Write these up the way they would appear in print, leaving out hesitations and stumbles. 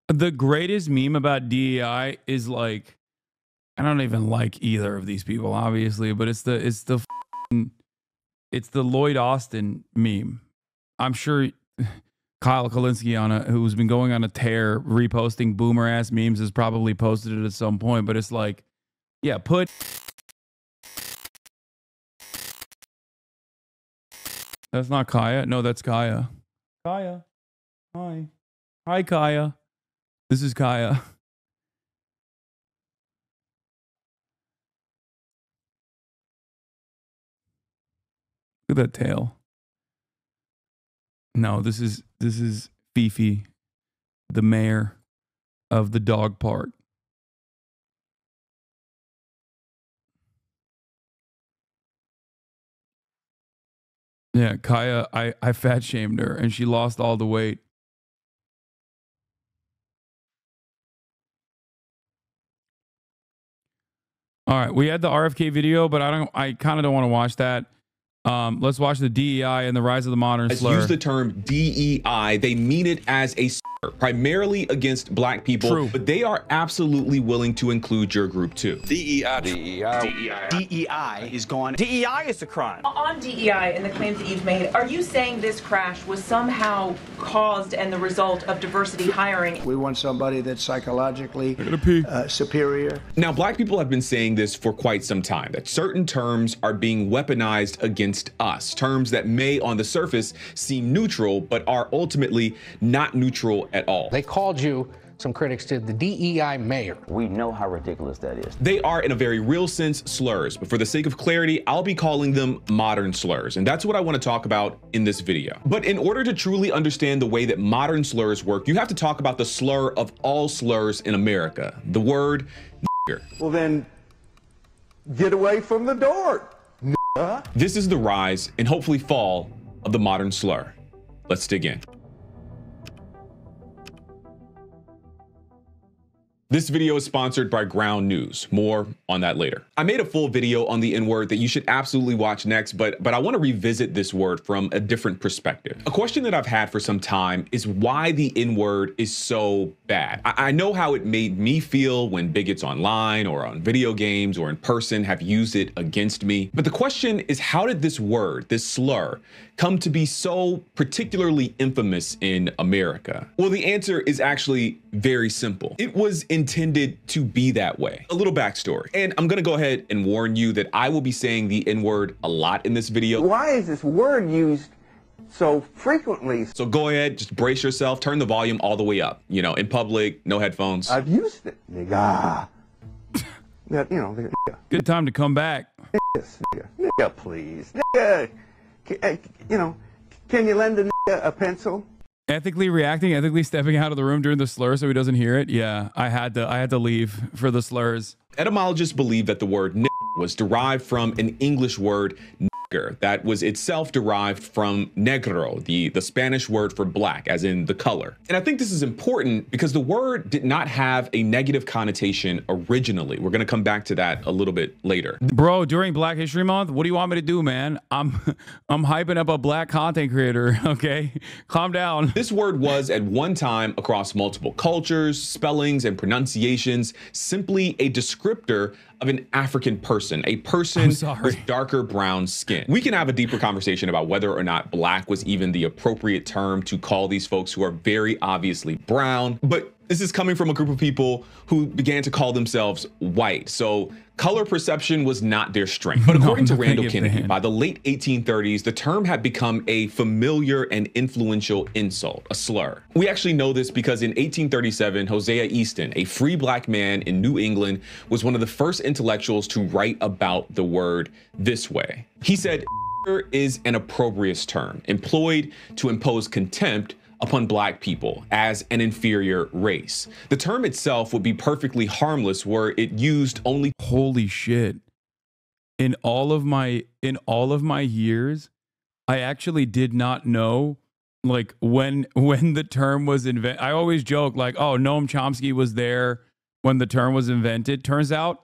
The greatest meme about DEI is like, I don't even like either of these people, obviously, but it's the Lloyd Austin meme. I'm sure Kyle Kalinske who's been going on a tear reposting boomer ass memes has probably posted it at some point, but it's like, yeah, put. That's not Kaya. No, that's Kaya. Kaya. Hi. Hi, Kaya. This is Kaya. Look at that tail. No, this is Fifi, the mayor of the dog park. Yeah, Kaya, I fat shamed her and she lost all the weight. All right, we had the RFK video, but I kind of don't want to watch that. Let's watch the DEI and the rise of the modern slur. Use the term DEI. They mean it as a slur, primarily against black people. True. But they are absolutely willing to include your group too. DEI. DEI. DEI is gone. DEI is a crime. On DEI and the claims that you've made, are you saying this crash was somehow caused and the result of diversity hiring? We want somebody that's psychologically superior. Now, black people have been saying this for quite some time, that certain terms are being weaponized against us, terms that may on the surface seem neutral, but are ultimately not neutral at all. They called you, some critics did, the DEI mayor. We know how ridiculous that is. They are, in a very real sense, slurs, but for the sake of clarity, I'll be calling them modern slurs, and that's what I want to talk about in this video. But in order to truly understand the way that modern slurs work, you have to talk about the slur of all slurs in America, the word nigger. Well then, get away from the door. This is the rise and hopefully fall of the modern slur. Let's dig in. This video is sponsored by Ground News. More on that later. I made a full video on the N-word that you should absolutely watch next, but I want to revisit this word from a different perspective. A question that I've had for some time is why the N-word is so bad. I know how it made me feel when bigots online or on video games or in person have used it against me. But the question is, how did this word, this slur, come to be so particularly infamous in America? Well, the answer is actually very simple. It was intended to be that way. A little backstory. And I'm gonna go ahead and warn you that I will be saying the N-word a lot in this video. Why is this word used so frequently? So go ahead, just brace yourself, turn the volume all the way up. You know, in public, no headphones. I've used it. Nigga. That, you know, nigga. Good time to come back. Nigga, nigga, please. Nigga. You know, can you lend a nigga a pencil? Ethically reacting, ethically stepping out of the room during the slur so he doesn't hear it. Yeah, I had to leave for the slurs. Etymologists believe that the word nigger was derived from an English word nigger that was itself derived from negro, the Spanish word for black, as in the color. And I think this is important because the word did not have a negative connotation originally. We're gonna come back to that a little bit later. Bro, during Black History Month, what do you want me to do, man? I'm hyping up a black content creator, okay? Calm down. This word was at one time across multiple cultures, spellings, and pronunciations, simply a descriptor of an African person, a person with darker brown skin. We can have a deeper conversation about whether or not black was even the appropriate term to call these folks who are very obviously brown, but this is coming from a group of people who began to call themselves white. So color perception was not their strength. But according to Randall Kennedy, by the late 1830s, the term had become a familiar and influential insult, a slur. We actually know this because in 1837, Hosea Easton, a free black man in New England, was one of the first intellectuals to write about the word this way. He said, is an opprobrious term employed to impose contempt upon black people as an inferior race. The term itself would be perfectly harmless were it used only. Holy shit. In all of my years, I actually did not know like when the term was invented. I always joke like, oh, Noam Chomsky was there when the term was invented. Turns out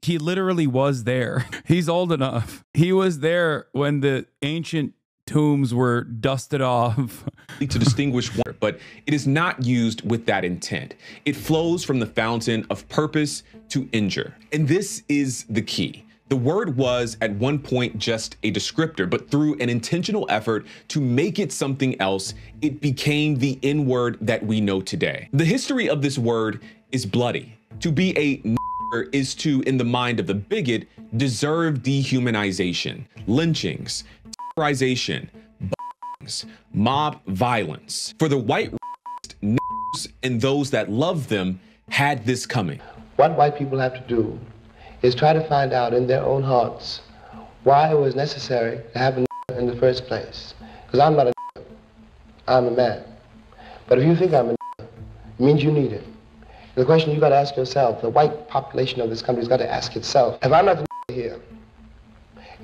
he literally was there. He's old enough. He was there when the ancient tombs were dusted off. To distinguish one, but it is not used with that intent. It flows from the fountain of purpose to injure. And this is the key. The word was at one point just a descriptor, but through an intentional effort to make it something else, it became the N-word that we know today. The history of this word is bloody. To be a n***er is to, in the mind of the bigot, deserve dehumanization, lynchings, terrorization, mob violence. For the white n***ers and those that love them had this coming. What white people have to do is try to find out in their own hearts why it was necessary to have a n***er in the first place. Because I'm not a n***er, I'm a man. But if you think I'm a n***er, it means you need it. The question you got to ask yourself, the white population of this country has got to ask itself, if I'm not the n***er here,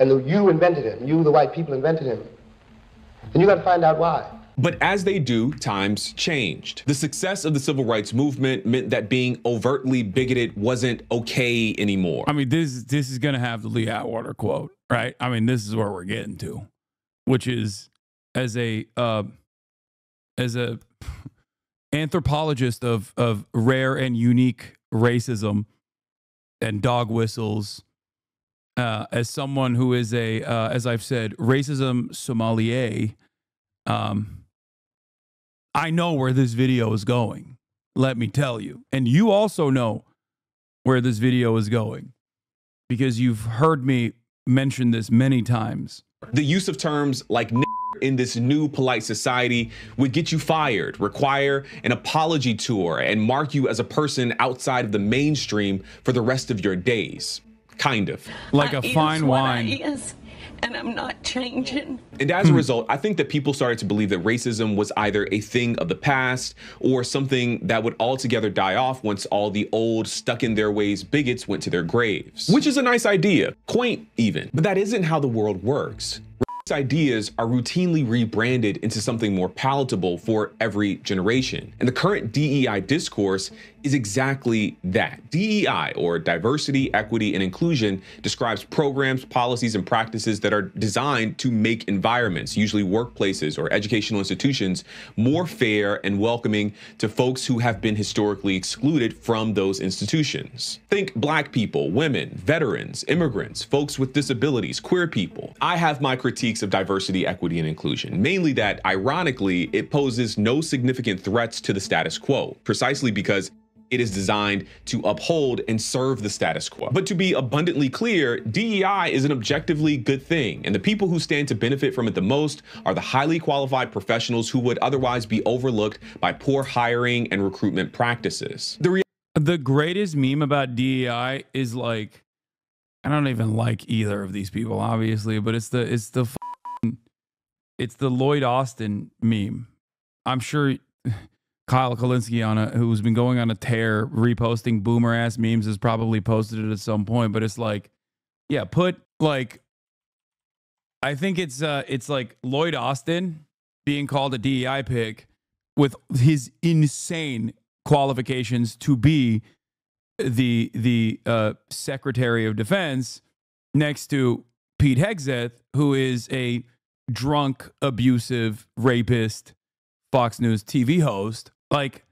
and you invented him, you the white people invented him, then you got to find out why. But as they do, times changed. The success of the civil rights movement meant that being overtly bigoted wasn't okay anymore. I mean, this is going to have the Lee Atwater quote, right? I mean, this is where we're getting to, which is as a anthropologist of rare and unique racism and dog whistles, as someone who is as I've said, racism sommelier, I know where this video is going, let me tell you. And you also know where this video is going because you've heard me mention this many times. The use of terms like in this new polite society would get you fired, require an apology tour, and mark you as a person outside of the mainstream for the rest of your days. Kind of. Like a fine wine. And I'm not changing. And as a result, I think that people started to believe that racism was either a thing of the past or something that would altogether die off once all the old, stuck in their ways bigots went to their graves. Which is a nice idea, quaint even, but that isn't how the world works. Ideas are routinely rebranded into something more palatable for every generation. And the current DEI discourse is exactly that. DEI, or diversity, equity, and inclusion, describes programs, policies, and practices that are designed to make environments, usually workplaces or educational institutions, more fair and welcoming to folks who have been historically excluded from those institutions. Think Black people, women, veterans, immigrants, folks with disabilities, queer people. I have my critiques of diversity, equity, and inclusion, mainly that, ironically, it poses no significant threats to the status quo, precisely because it is designed to uphold and serve the status quo. But to be abundantly clear, DEI is an objectively good thing, and the people who stand to benefit from it the most are the highly qualified professionals who would otherwise be overlooked by poor hiring and recruitment practices. The greatest meme about DEI is like, I don't even like either of these people, obviously, but it's the Lloyd Austin meme. I'm sure Kyle Kalinske, who's been going on a tear reposting boomer ass memes, has probably posted it at some point. But it's like, yeah, put like, I think it's like Lloyd Austin being called a DEI pick with his insane qualifications to be the Secretary of Defense, next to Pete Hegseth, who is a drunk, abusive, rapist Fox News TV host. Like,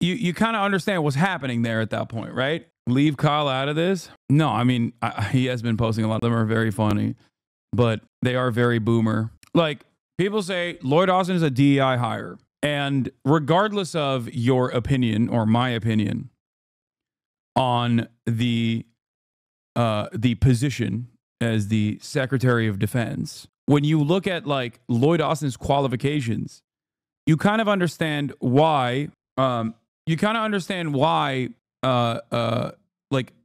you kind of understand what's happening there at that point, right? Leave Kyle out of this? No, I mean, he has been posting a lot. Of them are very funny, but they are very boomer. Like, people say Lloyd Austin is a DEI hire. And regardless of your opinion or my opinion on the position as the Secretary of Defense, when you look at like Lloyd Austin's qualifications, you kind of understand why. Like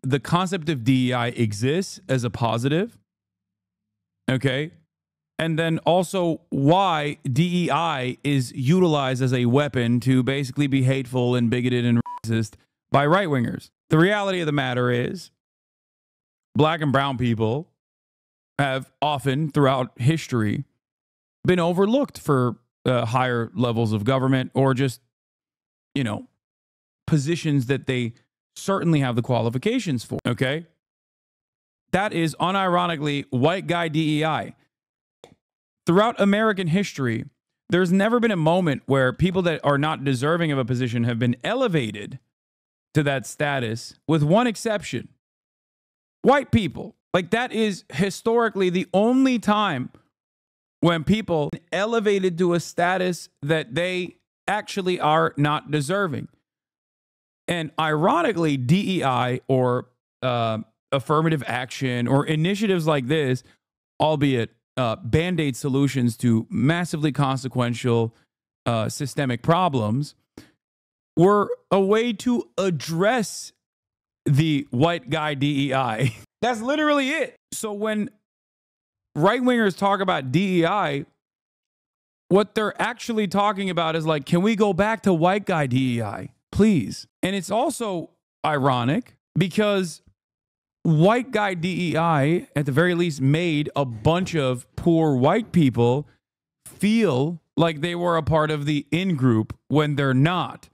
the concept of DEI exists as a positive. Okay. And then also why DEI is utilized as a weapon to basically be hateful and bigoted and racist by right-wingers. The reality of the matter is Black and brown people have often throughout history been overlooked for higher levels of government or just, positions that they certainly have the qualifications for. Okay. That is unironically white guy DEI. throughout American history, there's never been a moment where people that are not deserving of a position have been elevated to that status, with one exception: white people. Like, that is historically the only time when people elevated to a status that they actually are not deserving. And ironically, DEI or affirmative action or initiatives like this, albeit Band-Aid solutions to massively consequential systemic problems, were a way to address the white guy DEI. That's literally it. So when right-wingers talk about DEI, what they're actually talking about is like, can we go back to white guy DEI, please? And it's also ironic because white guy DEI, at the very least, made a bunch of poor white people feel like they were a part of the in-group when they're not.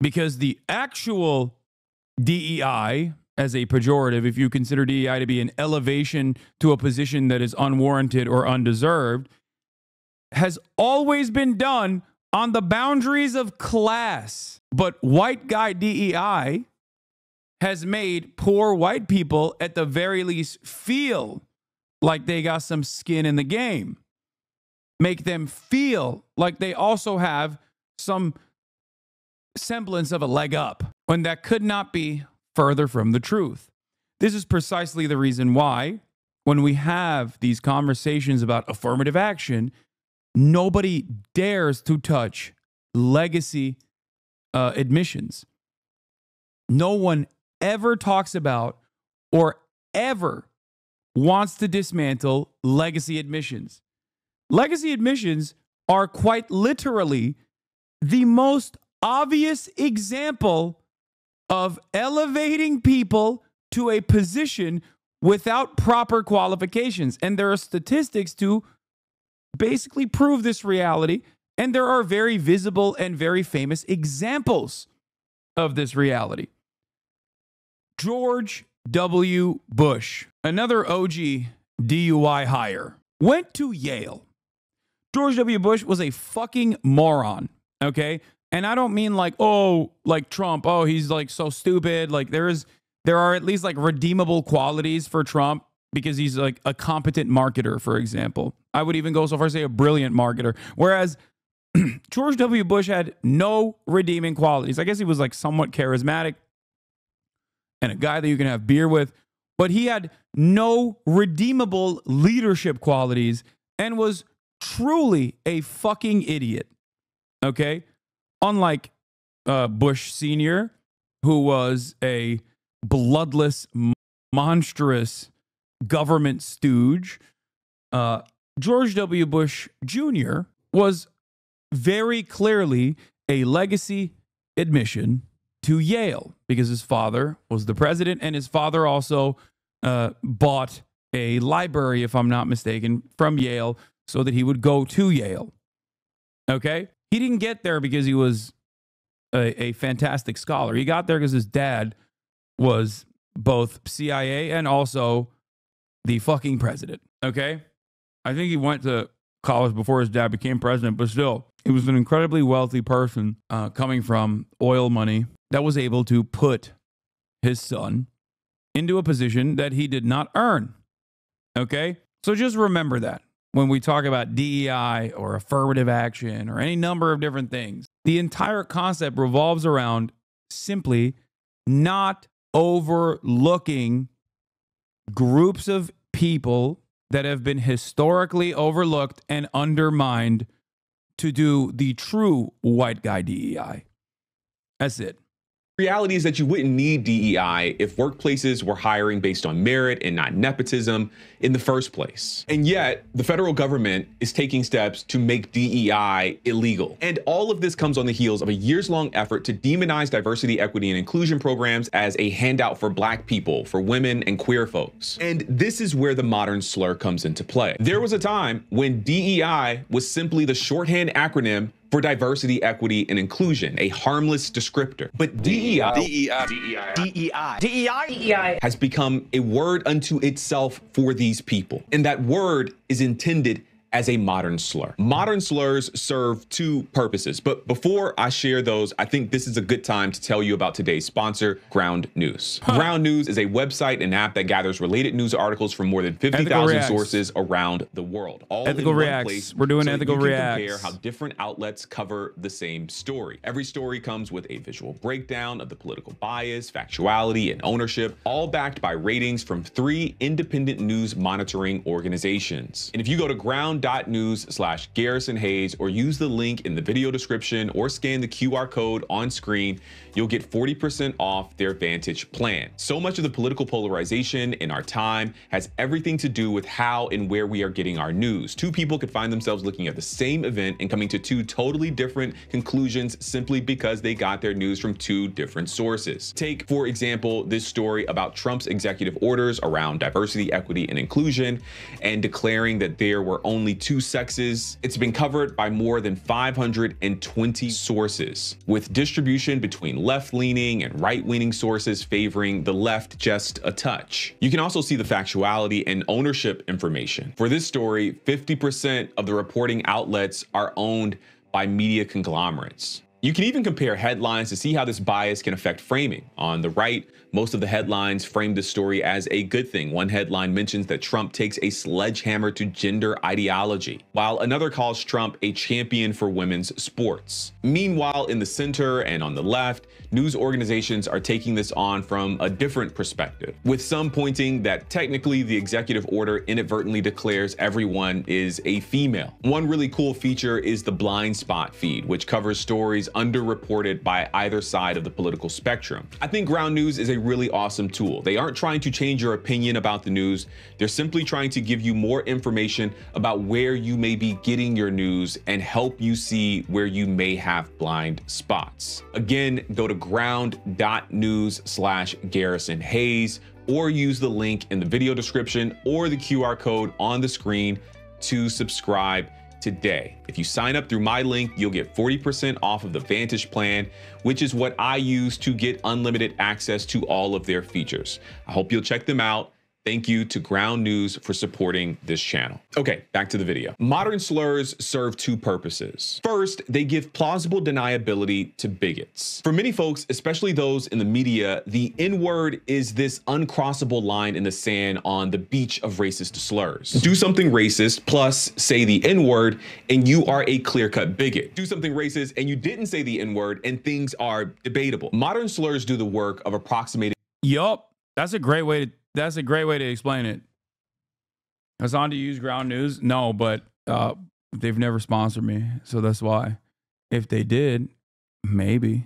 Because the actual DEI, as a pejorative, if you consider DEI to be an elevation to a position that is unwarranted or undeserved, has always been done on the boundaries of class. But white guy DEI has made poor white people, at the very least, feel like they got some skin in the game. Make them feel like they also have some semblance of a leg up, when that could not be further from the truth. This is precisely the reason why, when we have these conversations about affirmative action, nobody dares to touch legacy admissions. No one ever talks about or ever wants to dismantle legacy admissions. Legacy admissions are quite literally the most obvious example of elevating people to a position without proper qualifications. And there are statistics to basically prove this reality. And there are very visible and very famous examples of this reality. George W. Bush, another OG DUI hire, went to Yale. George W. Bush was a fucking moron, okay? And I don't mean like, oh, like Trump, oh, he's like so stupid. Like there are at least like redeemable qualities for Trump because he's like a competent marketer, for example. I would even go so far as to say a brilliant marketer. Whereas George W. Bush had no redeeming qualities. I guess he was like somewhat charismatic and a guy that you can have beer with, but he had no redeemable leadership qualities and was truly a fucking idiot. Okay? Unlike Bush Sr., who was a bloodless, monstrous government stooge, George W. Bush Jr. was very clearly a legacy admission to Yale because his father was the president, and his father also bought a library, if I'm not mistaken, from Yale so that he would go to Yale. Okay? He didn't get there because he was a fantastic scholar. He got there because his dad was both CIA and also the fucking president. Okay? I think he went to college before his dad became president, but still, he was an incredibly wealthy person coming from oil money that was able to put his son into a position that he did not earn. Okay? So just remember that when we talk about DEI or affirmative action or any number of different things. The entire concept revolves around simply not overlooking groups of people that have been historically overlooked and undermined to do the true white guy DEI. That's it. Reality is that you wouldn't need DEI if workplaces were hiring based on merit and not nepotism in the first place. And yet, the federal government is taking steps to make DEI illegal. And all of this comes on the heels of a years-long effort to demonize diversity, equity, and inclusion programs as a handout for Black people, for women, and queer folks. And this is where the modern slur comes into play. There was a time when DEI was simply the shorthand acronym for diversity, equity, and inclusion, a harmless descriptor. But DEI has become a word unto itself for these people. And that word is intended as a modern slur. Modern slurs serve two purposes, but before I share those, I think this is a good time to tell you about today's sponsor, Ground News. Ground News is a website and app that gathers related news articles from more than 50,000 sources around the world. All ethical in reacts. one place. We're doing so ethical you can reacts. compare how different outlets cover the same story. Every story comes with a visual breakdown of the political bias, factuality, and ownership, all backed by ratings from 3 independent news monitoring organizations. And if you go to ground.news/Garrison Hayes or use the link in the video description or scan the QR code on screen, you'll get 40% off their Vantage plan. So much of the political polarization in our time has everything to do with how and where we are getting our news. Two people could find themselves looking at the same event and coming to 2 totally different conclusions simply because they got their news from 2 different sources. Take, for example, this story about Trump's executive orders around diversity, equity, and inclusion, and declaring that there were only 2 sexes. It's been covered by more than 520 sources, with distribution between left-leaning and right-leaning sources favoring the left just a touch. You can also see the factuality and ownership information. For this story, 50% of the reporting outlets are owned by media conglomerates. You can even compare headlines to see how this bias can affect framing. On the right, most of the headlines frame the story as a good thing. One headline mentions that Trump takes a sledgehammer to gender ideology, while another calls Trump a champion for women's sports. Meanwhile, in the center and on the left, news organizations are taking this on from a different perspective, with some pointing that technically the executive order inadvertently declares everyone is a female. One really cool feature is the blind spot feed, which covers stories underreported by either side of the political spectrum. I think Ground News is a really awesome tool. They aren't trying to change your opinion about the news. They're simply trying to give you more information about where you may be getting your news and help you see where you may have blind spots. Again, go to ground.news/Garrison Hayes or use the link in the video description or the QR code on the screen to subscribe today. If you sign up through my link, you'll get 40% off of the Vantage plan, which is what I use to get unlimited access to all of their features. I hope you'll check them out. Thank you to Ground News for supporting this channel. Okay, back to the video. Modern slurs serve 2 purposes. First, they give plausible deniability to bigots. For many folks, especially those in the media, the N-word is this uncrossable line in the sand on the beach of racist slurs. Do something racist plus say the N-word and you are a clear-cut bigot. Do something racist and you didn't say the N-word and things are debatable. Modern slurs do the work of approximating. Yup, that's a great way to explain it. Hasan, to use Ground News? No, but they've never sponsored me, so that's why. If they did, maybe.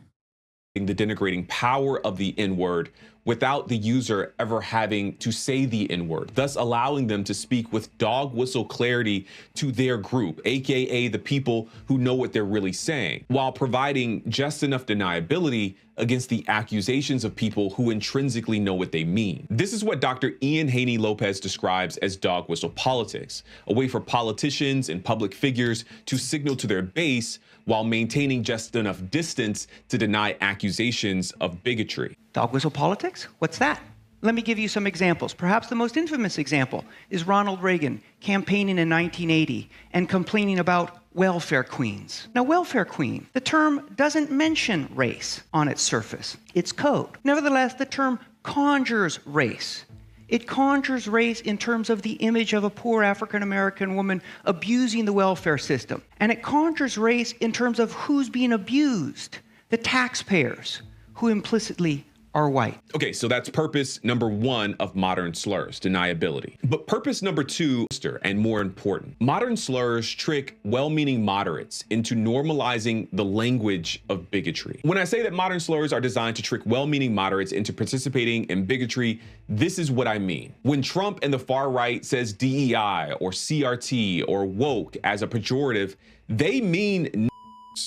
The denigrating power of the N-word without the user ever having to say the N-word, thus allowing them to speak with dog whistle clarity to their group, aka the people who know what they're really saying, while providing just enough deniability against the accusations of people who intrinsically know what they mean. This is what Dr. Ian Haney Lopez describes as dog whistle politics, a way for politicians and public figures to signal to their base while maintaining just enough distance to deny accusations of bigotry. Dog whistle politics? What's that? Let me give you some examples. Perhaps the most infamous example is Ronald Reagan campaigning in 1980 and complaining about welfare queens. Now, welfare queen, the term doesn't mention race on its surface. It's code. Nevertheless, the term conjures race. It conjures race in terms of the image of a poor African-American woman abusing the welfare system. And it conjures race in terms of who's being abused, the taxpayers, who implicitly are white. Okay, so that's purpose number 1 of modern slurs, deniability. But purpose number 2, and more important, modern slurs trick well-meaning moderates into normalizing the language of bigotry. When I say that modern slurs are designed to trick well-meaning moderates into participating in bigotry, this is what I mean. When Trump and the far right says DEI or CRT or woke as a pejorative, they mean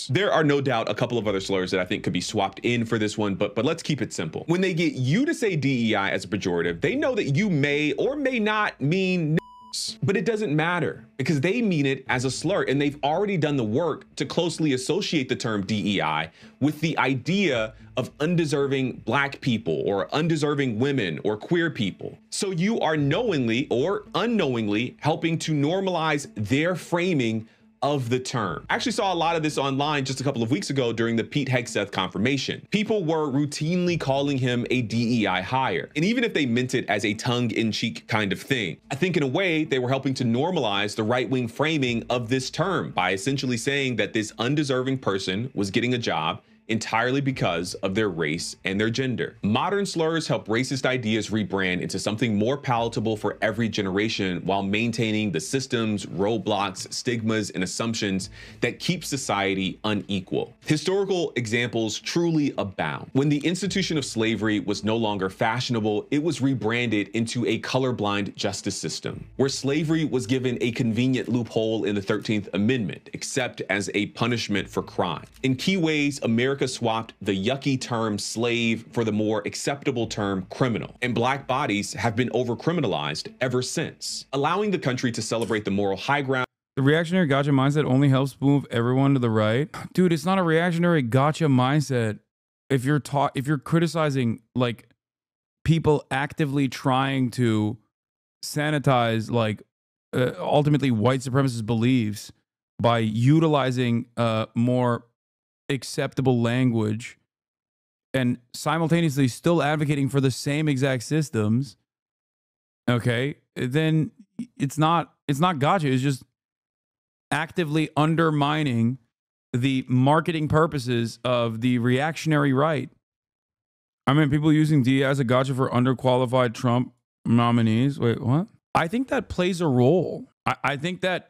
There are no doubt a couple of other slurs that I think could be swapped in for this one, but let's keep it simple. When they get you to say DEI as a pejorative, they know that you may or may not mean But it doesn't matter because they mean it as a slur, and they've already done the work to closely associate the term DEI with the idea of undeserving Black people or undeserving women or queer people. So you are knowingly or unknowingly helping to normalize their framing of the term. I actually saw a lot of this online just a couple of weeks ago during the Pete Hegseth confirmation. People were routinely calling him a DEI hire. And even if they meant it as a tongue-in-cheek kind of thing, I think in a way they were helping to normalize the right-wing framing of this term by essentially saying that this undeserving person was getting a job entirely because of their race and their gender. Modern slurs help racist ideas rebrand into something more palatable for every generation while maintaining the systems, roadblocks, stigmas, and assumptions that keep society unequal. Historical examples truly abound. When the institution of slavery was no longer fashionable, it was rebranded into a colorblind justice system, where slavery was given a convenient loophole in the 13th Amendment, except as a punishment for crime. In key ways, America swapped the yucky term slave for the more acceptable term criminal, and Black bodies have been over-criminalized ever since, allowing the country to celebrate the moral high ground. The reactionary gotcha mindset only helps move everyone to the right. Dude, it's not a reactionary gotcha mindset if you're criticizing like people actively trying to sanitize like ultimately white supremacist beliefs by utilizing more acceptable language and simultaneously still advocating for the same exact systems. Okay, then it's not gotcha. It's just actively undermining the marketing purposes of the reactionary right. I mean, people using DEI as a gotcha for underqualified Trump nominees. Wait, what? I think that plays a role. I think that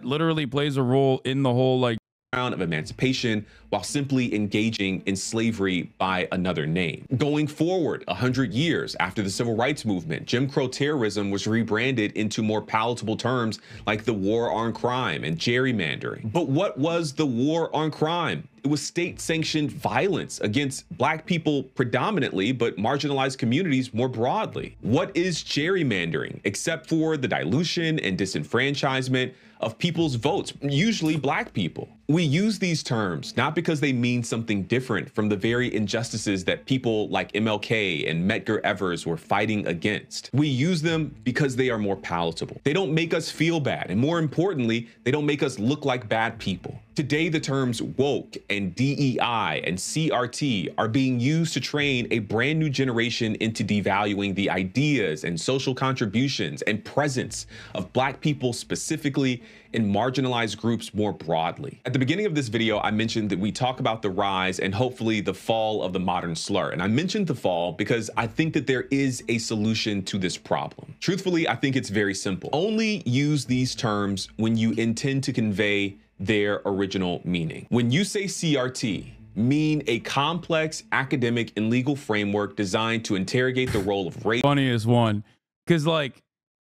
literally plays a role in the whole like of emancipation while simply engaging in slavery by another name. Going forward 100 years after the civil rights movement, Jim Crow terrorism was rebranded into more palatable terms like the war on crime and gerrymandering. But what was the war on crime? It was state-sanctioned violence against Black people predominantly, but marginalized communities more broadly. What is gerrymandering except for the dilution and disenfranchisement of people's votes, usually Black people? We use these terms not because they mean something different from the very injustices that people like MLK and Medgar Evers were fighting against. We use them because they are more palatable. They don't make us feel bad, and more importantly, they don't make us look like bad people. Today, the terms woke and DEI and CRT are being used to train a brand new generation into devaluing the ideas and social contributions and presence of Black people specifically and marginalized groups more broadly. At the beginning of this video, I mentioned that we talk about the rise and hopefully the fall of the modern slur. And I mentioned the fall because I think that there is a solution to this problem. Truthfully, I think it's very simple. Only use these terms when you intend to convey their original meaning. When you say CRT, mean a complex academic and legal framework designed to interrogate the role of race. Funniest one, because like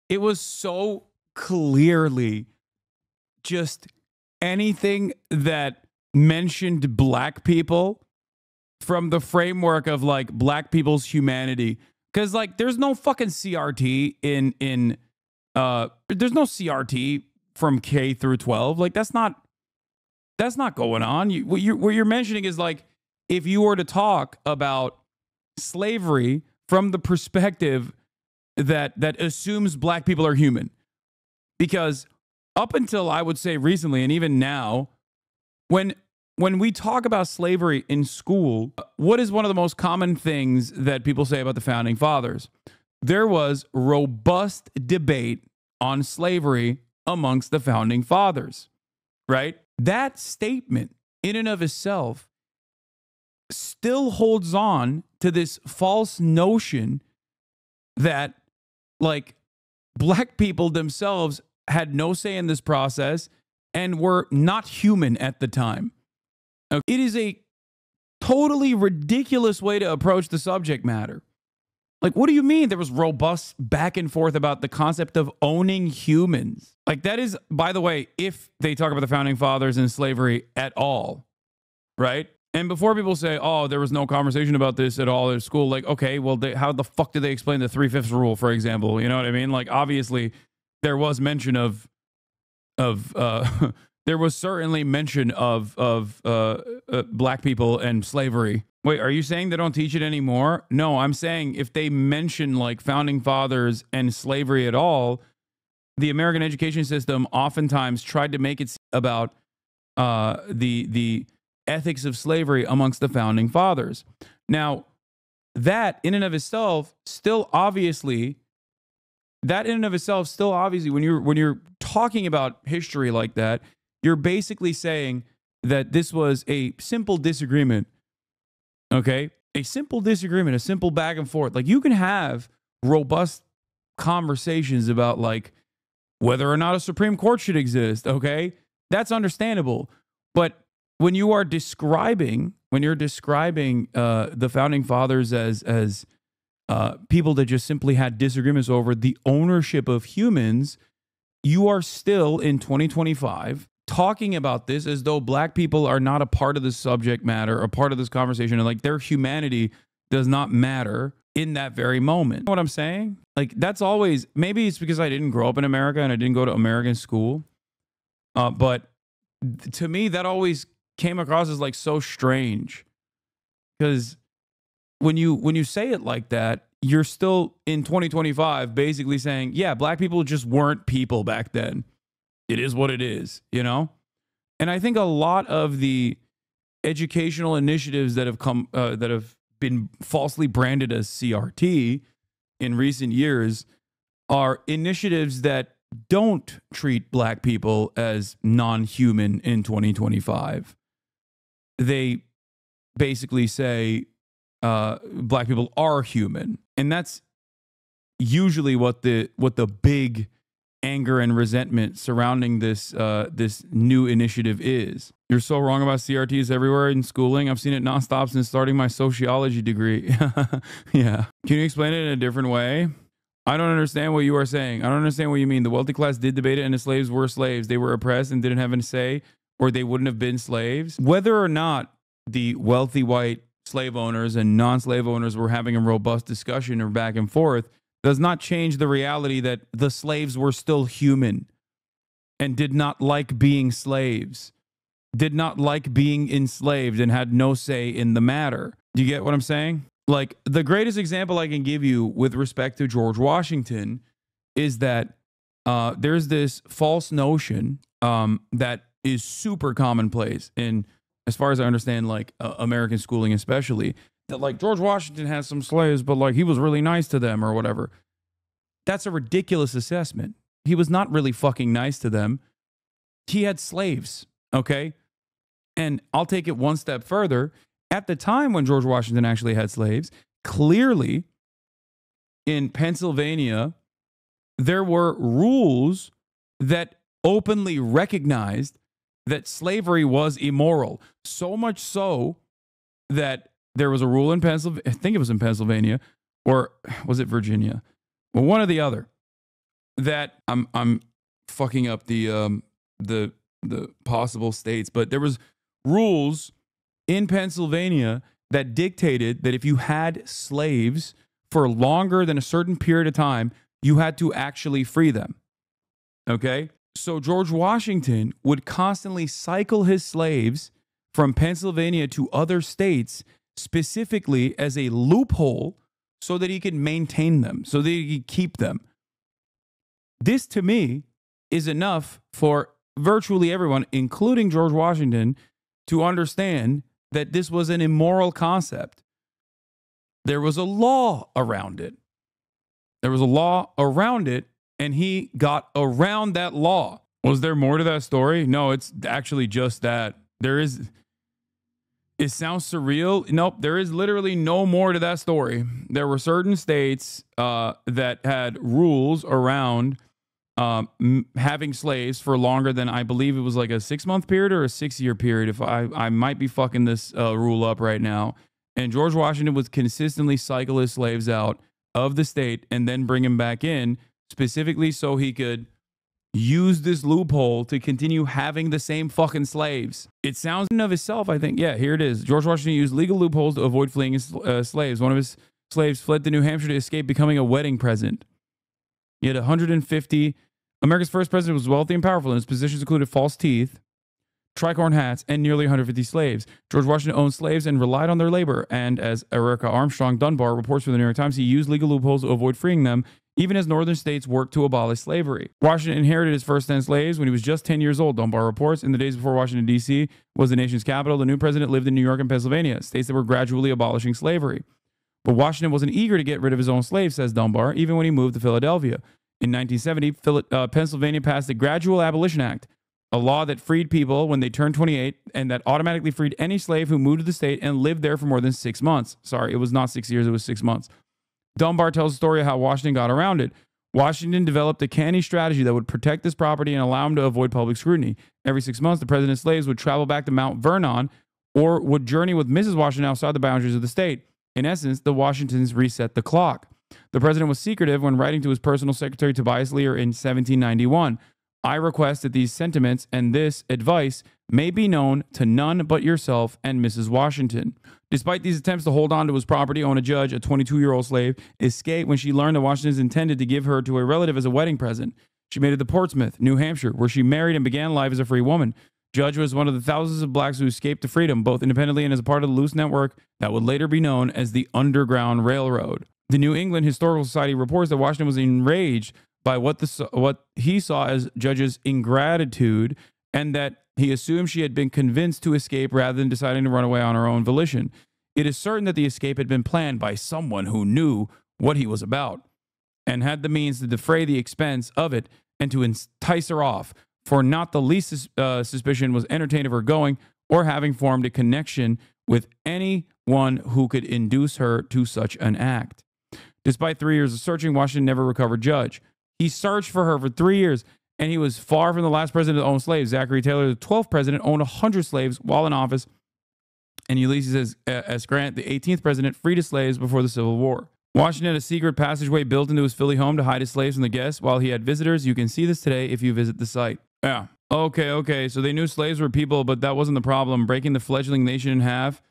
it was so clearly just anything that mentioned Black people from the framework of like Black people's humanity. Because like there's no fucking CRT in there's no CRT from K through 12. Like that's not going on. What you're mentioning is like if you were to talk about slavery from the perspective that assumes Black people are human. Because up until I would say recently, and even now, when we talk about slavery in school, what is one of the most common things that people say about the founding fathers? There was robust debate on slavery amongst the founding fathers, right? That statement in and of itself still holds on to this false notion that like Black people themselves had no say in this process and were not human at the time. It is a totally ridiculous way to approach the subject matter. Like, what do you mean there was robust back and forth about the concept of owning humans? Like, that is, by the way, if they talk about the founding fathers and slavery at all, right? And before people say, oh, there was no conversation about this at all at school, like, okay, well, how the fuck did they explain the 3/5 rule, for example? You know what I mean? Like, obviously, there was mention of there was certainly mention of black people and slavery. Wait, are you saying they don't teach it anymore? No, I'm saying if they mention like founding fathers and slavery at all, the American education system oftentimes tried to make it about the ethics of slavery amongst the founding fathers. Now, that in and of itself still obviously when you're talking about history like that, you're basically saying that this was a simple disagreement. Okay? A simple disagreement, a simple back and forth. Like, you can have robust conversations about like whether or not a Supreme Court should exist, okay? That's understandable. But when you're describing the founding fathers as people that just simply had disagreements over the ownership of humans, you are still in 2025 talking about this as though black people are not a part of the subject matter, a part of this conversation, and like their humanity does not matter in that very moment. You know what I'm saying? Like, that's always, maybe it's because I didn't grow up in America and I didn't go to American school, but to me that always came across as like so strange, because when you say it like that, you're still in 2025 basically saying, yeah, black people just weren't people back then. It is what it is, you know? And I think a lot of the educational initiatives that have been falsely branded as CRT in recent years are initiatives that don't treat black people as non-human in 2025. They basically say black people are human. And that's usually what the big anger and resentment surrounding this new initiative is. You're so wrong about CRTs everywhere in schooling. I've seen it nonstop since starting my sociology degree. Yeah. Can you explain it in a different way? I don't understand what you are saying. I don't understand what you mean. The wealthy class did debate it and the slaves were slaves. They were oppressed and didn't have any say, or they wouldn't have been slaves. Whether or not the wealthy white slave owners and non-slave owners were having a robust discussion or back and forth does not change the reality that the slaves were still human and did not like being slaves, did not like being enslaved, and had no say in the matter. Do you get what I'm saying? Like, the greatest example I can give you with respect to George Washington is that there's this false notion that is super commonplace in, as far as I understand, like American schooling especially, that like George Washington has some slaves, but like he was really nice to them or whatever. That's a ridiculous assessment. He was not really fucking nice to them. He had slaves, okay? And I'll take it one step further. At the time when George Washington actually had slaves, clearly in Pennsylvania, there were rules that openly recognized that slavery was immoral. So much so that there was a rule in Pennsylvania, I think it was in Pennsylvania, or was it Virginia? Well, one or the other. That I'm fucking up the possible states, but there was rules in Pennsylvania that dictated that if you had slaves for longer than a certain period of time, you had to actually free them. Okay? So George Washington would constantly cycle his slaves from Pennsylvania to other states specifically as a loophole so that he could maintain them, so that he could keep them. This, to me, is enough for virtually everyone, including George Washington, to understand that this was an immoral concept. There was a law around it. There was a law around it, and he got around that law. Was there more to that story? No, it's actually just that. There is... It sounds surreal. Nope, there is literally no more to that story. There were certain states that had rules around having slaves for longer than, I believe it was like a 6-month period or a 6-year period. If I might be fucking this rule up right now. And George Washington would consistently cycle his slaves out of the state and then bring them back in, specifically so he could use this loophole to continue having the same fucking slaves. It sounds in of itself, I think. Yeah, here it is. George Washington used legal loopholes to avoid fleeing his slaves. One of his slaves fled to New Hampshire to escape becoming a wedding present. He had 150 America's first president was wealthy and powerful, and his positions included false teeth, tricorn hats, and nearly 150 slaves. George Washington owned slaves and relied on their labor, and as Erica Armstrong Dunbar reports for the New York Times, he used legal loopholes to avoid freeing them, even as northern states worked to abolish slavery. Washington inherited his first 10 slaves when he was just 10 years old, Dunbar reports. In the days before Washington, D.C. was the nation's capital, the new president lived in New York and Pennsylvania, states that were gradually abolishing slavery. But Washington wasn't eager to get rid of his own slaves, says Dunbar, even when he moved to Philadelphia. In 1970, Pennsylvania passed the Gradual Abolition Act, a law that freed people when they turned 28 and that automatically freed any slave who moved to the state and lived there for more than 6 months. Sorry, it was not 6 years, it was 6 months. Dunbar tells the story of how Washington got around it. Washington developed a canny strategy that would protect this property and allow him to avoid public scrutiny. Every 6 months, the president's slaves would travel back to Mount Vernon or would journey with Mrs. Washington outside the boundaries of the state. In essence, the Washingtons reset the clock. The president was secretive when writing to his personal secretary Tobias Lear in 1791. I request that these sentiments and this advice may be known to none but yourself and Mrs. Washington. Despite these attempts to hold on to his property, Ona Judge, a 22-year-old slave, escaped when she learned that Washington intended to give her to a relative as a wedding present. She made it to Portsmouth, New Hampshire, where she married and began life as a free woman. Judge was one of the thousands of blacks who escaped to freedom, both independently and as a part of the loose network that would later be known as the Underground Railroad. The New England Historical Society reports that Washington was enraged by what he saw as Judge's ingratitude, and that he assumed she had been convinced to escape rather than deciding to run away on her own volition. It is certain that the escape had been planned by someone who knew what he was about and had the means to defray the expense of it and to entice her off, for not the least suspicion was entertained of her going or having formed a connection with anyone who could induce her to such an act. Despite 3 years of searching, Washington never recovered Judge. He searched for her for 3 years, and he was far from the last president to own slaves. Zachary Taylor, the 12th president, owned 100 slaves while in office, and Ulysses S. Grant, the 18th president, freed his slaves before the Civil War. Washington had a secret passageway built into his Philly home to hide his slaves from the guests while he had visitors. You can see this today if you visit the site. Yeah. Okay. So they knew slaves were people, but that wasn't the problem. Breaking the fledgling nation in half,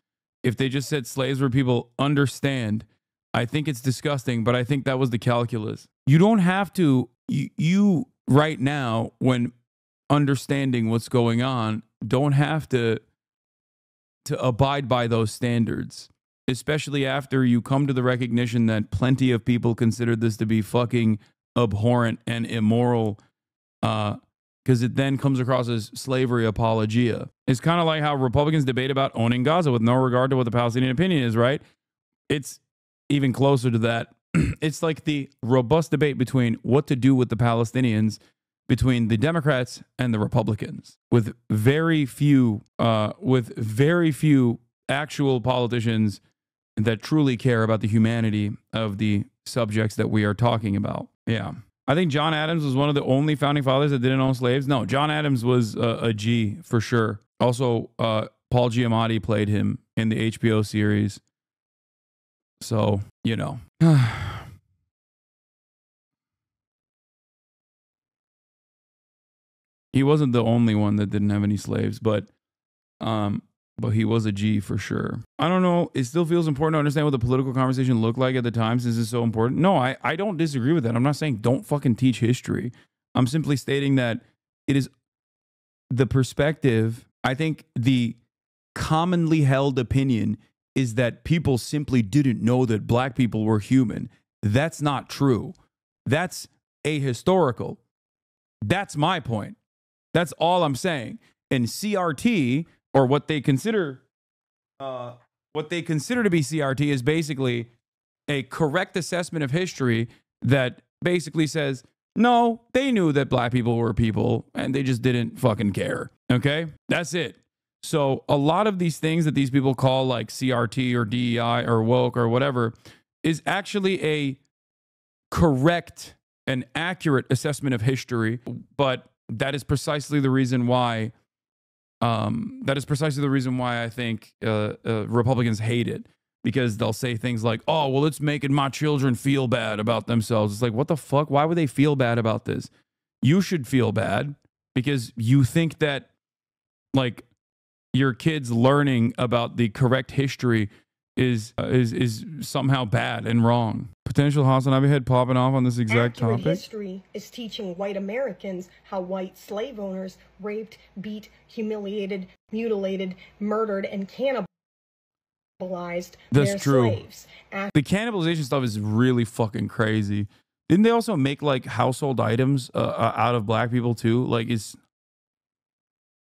if they just said slaves were people, understand. I think it's disgusting, but I think that was the calculus. You don't have to, you right now, when understanding what's going on, don't have to abide by those standards, especially after you come to the recognition that plenty of people consider this to be fucking abhorrent and immoral, because it then comes across as slavery apologia. It's kind of like how Republicans debate about owning Gaza with no regard to what the Palestinian opinion is, right? It's even closer to that. It's like the robust debate between what to do with the Palestinians between the Democrats and the Republicans, with very few actual politicians that truly care about the humanity of the subjects that we are talking about. Yeah. I think John Adams was one of the only founding fathers that didn't own slaves. No, John Adams was a G for sure. Also, Paul Giamatti played him in the HBO series. So, you know. He wasn't the only one that didn't have any slaves, but he was a G for sure. I don't know. It still feels important to understand what the political conversation looked like at the time, since it's so important. No, I don't disagree with that. I'm not saying don't fucking teach history. I'm simply stating that it is the perspective. I think the commonly held opinion is that people simply didn't know that black people were human. That's not true. That's ahistorical. That's my point. That's all I'm saying. And CRT, or what they consider to be CRT, is basically a correct assessment of history that basically says, no, they knew that black people were people and they just didn't fucking care. Okay? That's it. So a lot of these things that these people call like CRT or DEI or woke or whatever is actually a correct and accurate assessment of history, but that is precisely the reason why I think Republicans hate it, because they'll say things like, oh, well, it's making my children feel bad about themselves. It's like, what the fuck? Why would they feel bad about this? You should feel bad because you think that like your kids learning about the correct history is somehow bad and wrong. Potential HasanAbi head popping off on this exact Accurate topic. History is teaching white Americans how white slave owners raped, beat, humiliated, mutilated, murdered, and cannibalized their slaves. The cannibalization stuff is really fucking crazy. Didn't they also make like household items out of black people too? Like, is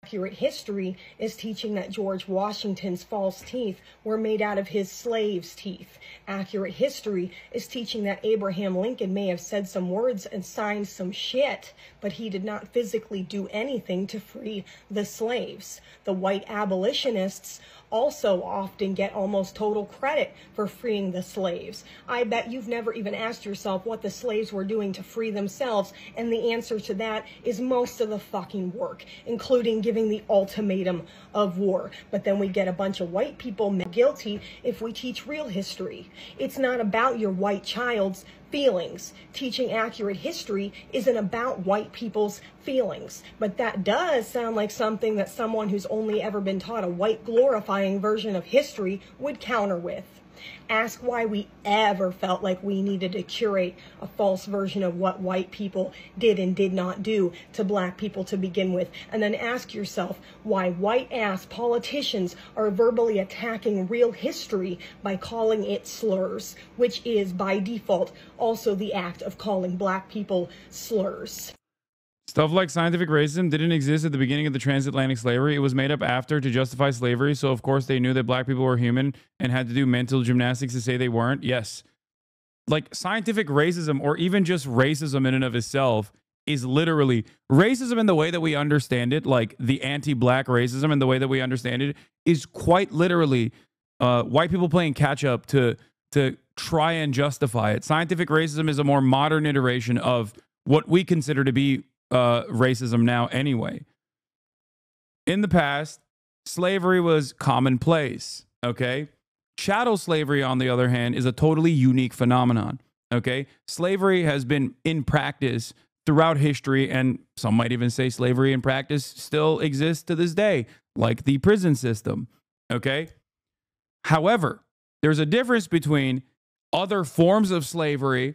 Accurate history is teaching that George Washington's false teeth were made out of his slaves' teeth. Accurate history is teaching that Abraham Lincoln may have said some words and signed some shit, but he did not physically do anything to free the slaves. The white abolitionists also often get almost total credit for freeing the slaves. I bet you've never even asked yourself what the slaves were doing to free themselves, and the answer to that is most of the fucking work, including giving the ultimatum of war. But then we get a bunch of white people guilty if we teach real history. It's not about your white child's feelings. Teaching accurate history isn't about white people's feelings, but that does sound like something that someone who's only ever been taught a white glorifying version of history would counter with. Ask why we ever felt like we needed to curate a false version of what white people did and did not do to black people to begin with. And then ask yourself why white-ass politicians are verbally attacking real history by calling it slurs, which is, by default, also the act of calling black people slurs. stuff like scientific racism didn't exist at the beginning of the transatlantic slavery. It was made up after to justify slavery. So, of course, they knew that black people were human and had to do mental gymnastics to say they weren't. Yes. Like, scientific racism, or even just racism in and of itself, is literally racism in the way that we understand it, like the anti-black racism in the way that we understand it, is quite literally white people playing catch up to try and justify it. Scientific racism is a more modern iteration of what we consider to be racism now anyway. In the past, slavery was commonplace, okay? Chattel slavery, on the other hand, is a totally unique phenomenon, okay? Slavery has been in practice throughout history, and some might even say slavery in practice still exists to this day, like the prison system, okay? However, there's a difference between other forms of slavery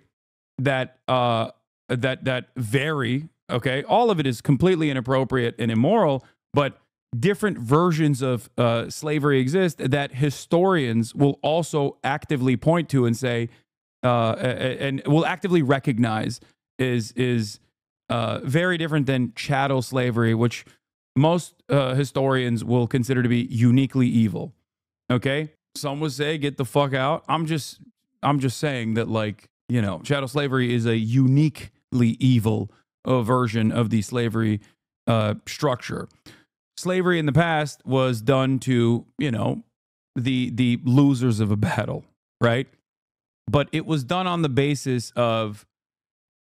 that that vary. Okay, all of it is completely inappropriate and immoral, but different versions of slavery exist that historians will also actively point to and say, and will actively recognize is very different than chattel slavery, which most historians will consider to be uniquely evil. Okay, some would say get the fuck out. I'm just saying that, like, you know, chattel slavery is a uniquely evil version of the slavery structure. Slavery in the past was done to, you know, the losers of a battle, right? But it was done on the basis of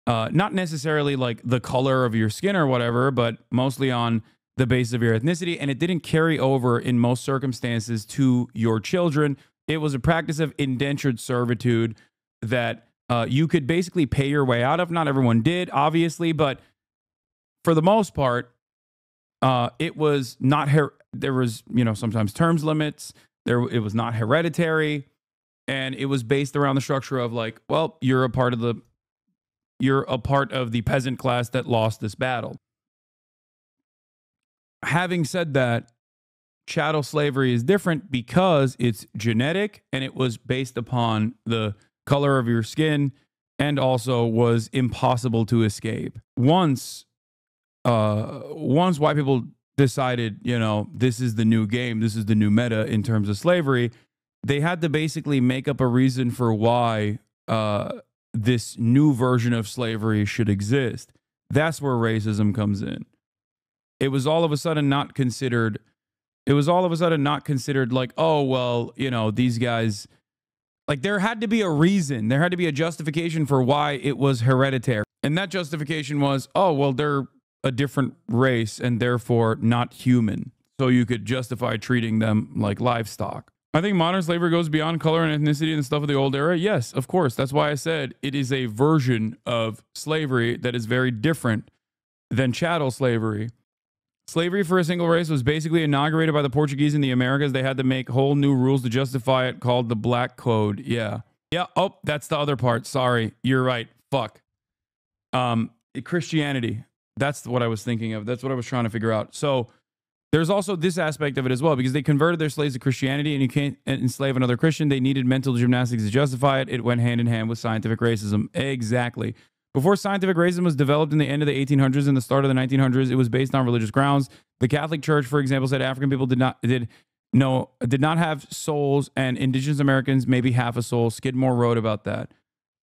not necessarily like the color of your skin or whatever, but mostly on the basis of your ethnicity, and it didn't carry over in most circumstances to your children. It was a practice of indentured servitude that you could basically pay your way out of. Not everyone did, obviously, but for the most part, it was not there was, you know, sometimes terms limits. It was not hereditary, and it was based around the structure of like, well, you're a part of the peasant class that lost this battle. Having said that, chattel slavery is different because it's genetic and it was based upon the color of your skin and also was impossible to escape. Once white people decided, you know, this is the new game, this is the new meta in terms of slavery, they had to basically make up a reason for why this new version of slavery should exist. That's where racism comes in. It was all of a sudden not considered like, oh, well, you know, these guys, like, there had to be a reason. There had to be a justification for why it was hereditary. And that justification was, oh, well, they're a different race and therefore not human. So you could justify treating them like livestock. I think modern slavery goes beyond color and ethnicity and stuff of the old era. Yes, of course. That's why I said it is a version of slavery that is very different than chattel slavery. Slavery for a single race was basically inaugurated by the Portuguese in the Americas. They had to make whole new rules to justify it, called the Black Code. Yeah. Yeah. Oh, that's the other part. Sorry. You're right. Fuck. Christianity. That's what I was thinking of. That's what I was trying to figure out. So there's also this aspect of it as well, because they converted their slaves to Christianity, and you can't enslave another Christian. They needed mental gymnastics to justify it. It went hand in hand with scientific racism. Exactly. Before scientific racism was developed in the end of the 1800s and the start of the 1900s, it was based on religious grounds. The Catholic Church, for example, said African people did not have souls, and indigenous Americans maybe half a soul. Skidmore wrote about that.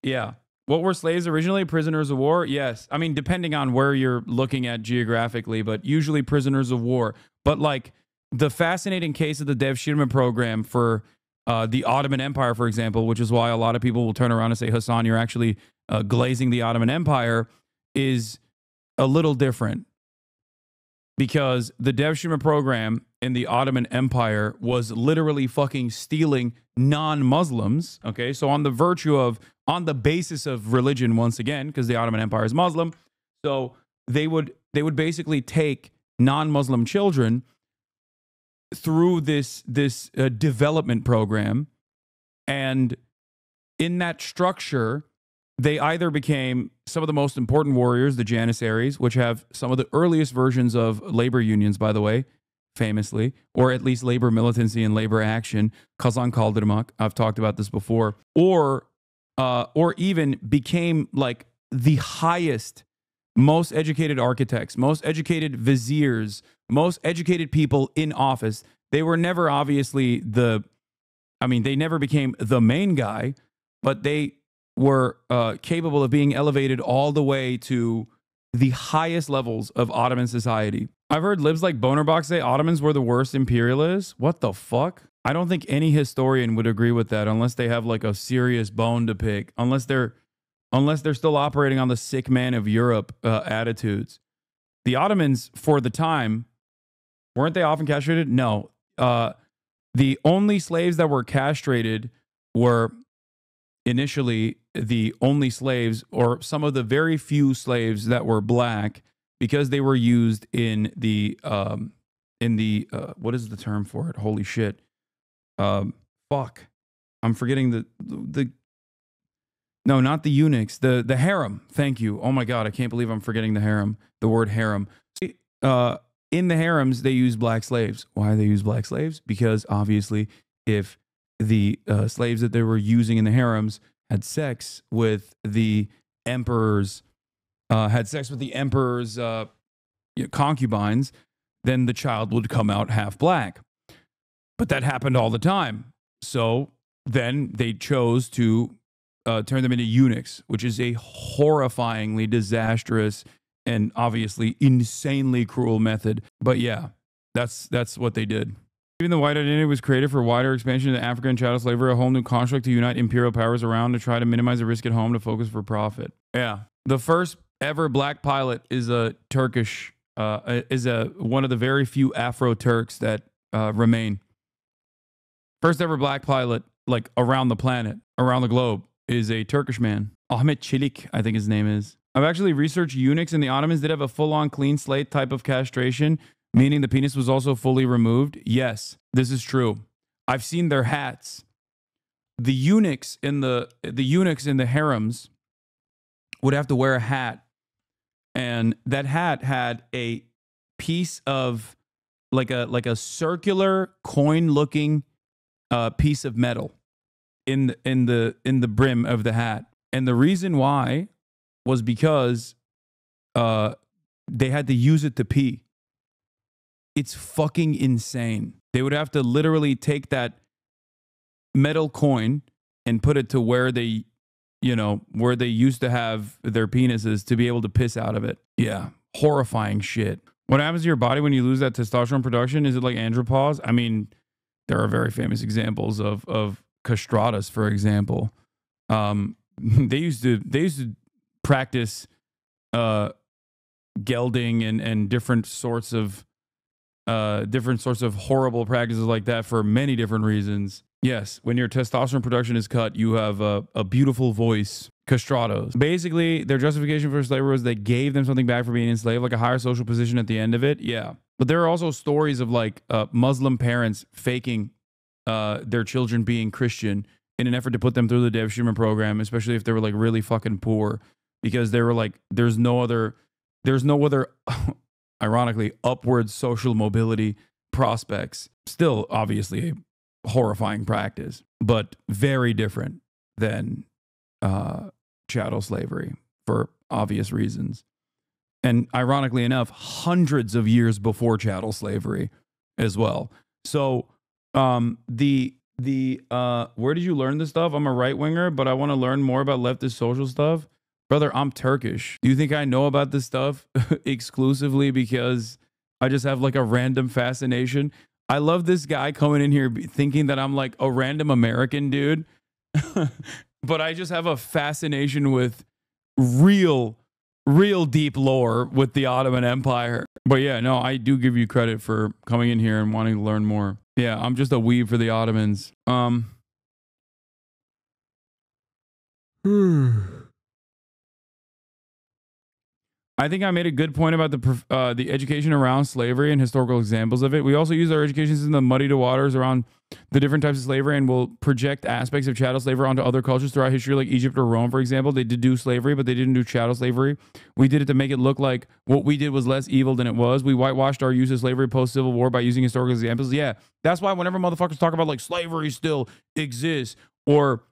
Yeah. What were slaves originally? Prisoners of war? Yes. I mean, depending on where you're looking at geographically, but usually prisoners of war. But like the fascinating case of the Devshirme program for the Ottoman Empire, for example, which is why a lot of people will turn around and say, Hasan, you're actually glazing the Ottoman Empire, is a little different. Because the Devshirme program in the Ottoman Empire was literally fucking stealing non-Muslims. Okay, so on the basis of religion, once again, because the Ottoman Empire is Muslim, so they would basically take non-Muslim children through this development program, and in that structure, they either became some of the most important warriors, the Janissaries, which have some of the earliest versions of labor unions, by the way, famously, or at least labor militancy and labor action. Kazan Kaldırmak, I've talked about this before, or even became like the highest, most educated architects, most educated viziers, most educated people in office. They were never obviously they never became the main guy, but they were capable of being elevated all the way to the highest levels of Ottoman society. I've heard libs like Bonerbox say Ottomans were the worst imperialists. What the fuck? I don't think any historian would agree with that unless they have like a serious bone to pick, unless they're still operating on the sick man of Europe attitudes. The Ottomans, for the time, weren't they often castrated? No. The only slaves that were castrated were initially the only slaves, or some of the very few slaves that were black, because they were used in the what is the term for it? Holy shit. Fuck. I'm forgetting no, not the eunuchs, the harem. Thank you. Oh my God, I can't believe I'm forgetting the harem, the word harem. In the harems, they use black slaves. Why do they use black slaves? Because obviously, if the slaves that they were using in the harems had sex with the emperor's, concubines, then the child would come out half black. But that happened all the time. So then they chose to turn them into eunuchs, which is a horrifyingly disastrous and obviously insanely cruel method. But yeah, that's what they did. Even the white identity was created for wider expansion into Africa and chattel slavery, a whole new construct to unite imperial powers around to try to minimize the risk at home to focus for profit. Yeah. The first ever black pilot is a Turkish, one of the very few Afro-Turks that remain. First ever black pilot, like around the planet, around the globe, is a Turkish man. Ahmet Çelik, I think his name is. I've actually researched eunuchs, and the Ottomans did have a full-on clean slate type of castration, meaning the penis was also fully removed. Yes, this is true. I've seen their hats. The eunuchs in the harems would have to wear a hat, and that hat had a piece of like a circular coin-looking piece of metal in the brim of the hat. And the reason why was because they had to use it to pee. It's fucking insane. They would have to literally take that metal coin and put it to where they used to have their penises to be able to piss out of it. Yeah, horrifying shit. What happens to your body when you lose that testosterone production? Is it like andropause? I mean, there are very famous examples of castratus, for example. They used to practice gelding and different sorts of horrible practices like that for many different reasons. Yes, when your testosterone production is cut, you have a beautiful voice. Castratos. Basically, their justification for slavery was they gave them something back for being enslaved, like a higher social position at the end of it. Yeah. But there are also stories of like Muslim parents faking their children being Christian in an effort to put them through the Dev Shumer program, especially if they were like really fucking poor, because they were like, there's no other, ironically, upward social mobility prospects. Still, obviously, a horrifying practice, but very different than chattel slavery for obvious reasons. And ironically enough, hundreds of years before chattel slavery as well. So where did you learn this stuff? I'm a right winger, but I want to learn more about leftist social stuff. Brother, I'm Turkish. Do you think I know about this stuff exclusively because I just have like a random fascination? I love this guy coming in here thinking that I'm like a random American dude, but I just have a fascination with real deep lore with the Ottoman Empire. But yeah, no, I do give you credit for coming in here and wanting to learn more. Yeah, I'm just a weeb for the Ottomans. I think I made a good point about the education around slavery and historical examples of it. We also use our education system to muddy the waters around the different types of slavery, and will project aspects of chattel slavery onto other cultures throughout history, like Egypt or Rome, for example. They did do slavery, but they didn't do chattel slavery. We did it to make it look like what we did was less evil than it was. We whitewashed our use of slavery post-Civil War by using historical examples. Yeah, that's why whenever motherfuckers talk about like slavery still exists, or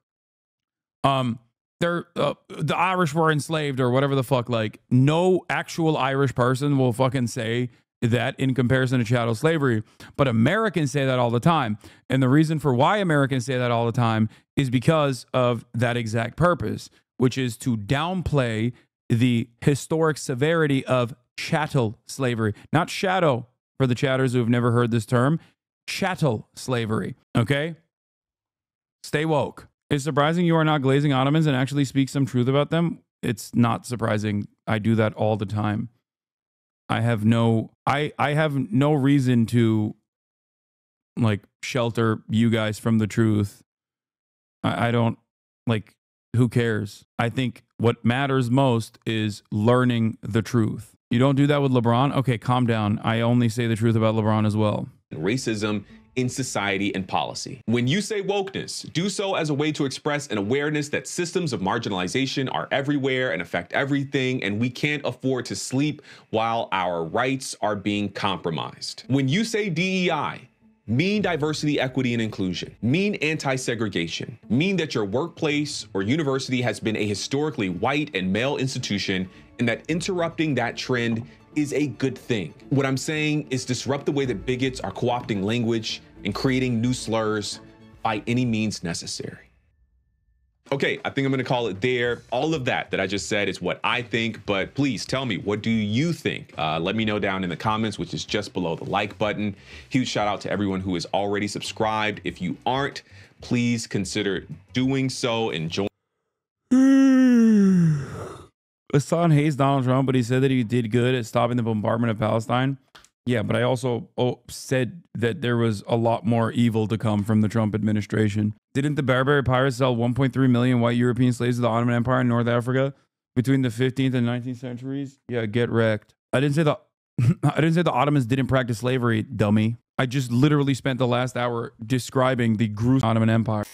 the Irish were enslaved or whatever the fuck, like no actual Irish person will fucking say that in comparison to chattel slavery. But Americans say that all the time. And the reason for why Americans say that all the time is because of that exact purpose, which is to downplay the historic severity of chattel slavery. Not shadow, for the chatters who have never heard this term. Chattel slavery. Okay? Stay woke. It's surprising you are not glazing Ottomans and actually speak some truth about them. It's not surprising. I do that all the time. I have no reason to like shelter you guys from the truth. I don't, like, who cares? I think what matters most is learning the truth. You don't do that with LeBron? Okay, calm down. I only say the truth about LeBron as well. Racism in society and policy. When you say wokeness, do so as a way to express an awareness that systems of marginalization are everywhere and affect everything, and we can't afford to sleep while our rights are being compromised. When you say DEI, mean diversity, equity, and inclusion, mean anti-segregation, mean that your workplace or university has been a historically white and male institution, and that interrupting that trend is a good thing. What I'm saying is disrupt the way that bigots are co-opting language and creating new slurs by any means necessary. Okay, I think I'm gonna call it there. All of that I just said is what I think, but please tell me, what do you think? Let me know down in the comments, which is just below the like button. Huge shout out to everyone who is already subscribed. If you aren't, please consider doing so and join. Hasan hates Donald Trump, but he said that he did good at stopping the bombardment of Palestine. Yeah, but I also said that there was a lot more evil to come from the Trump administration. Didn't the Barbary pirates sell 1.3 million white European slaves to the Ottoman Empire in North Africa between the 15th and 19th centuries? Yeah, get wrecked. I didn't say the Ottomans didn't practice slavery, dummy. I just literally spent the last hour describing the gruesome Ottoman Empire.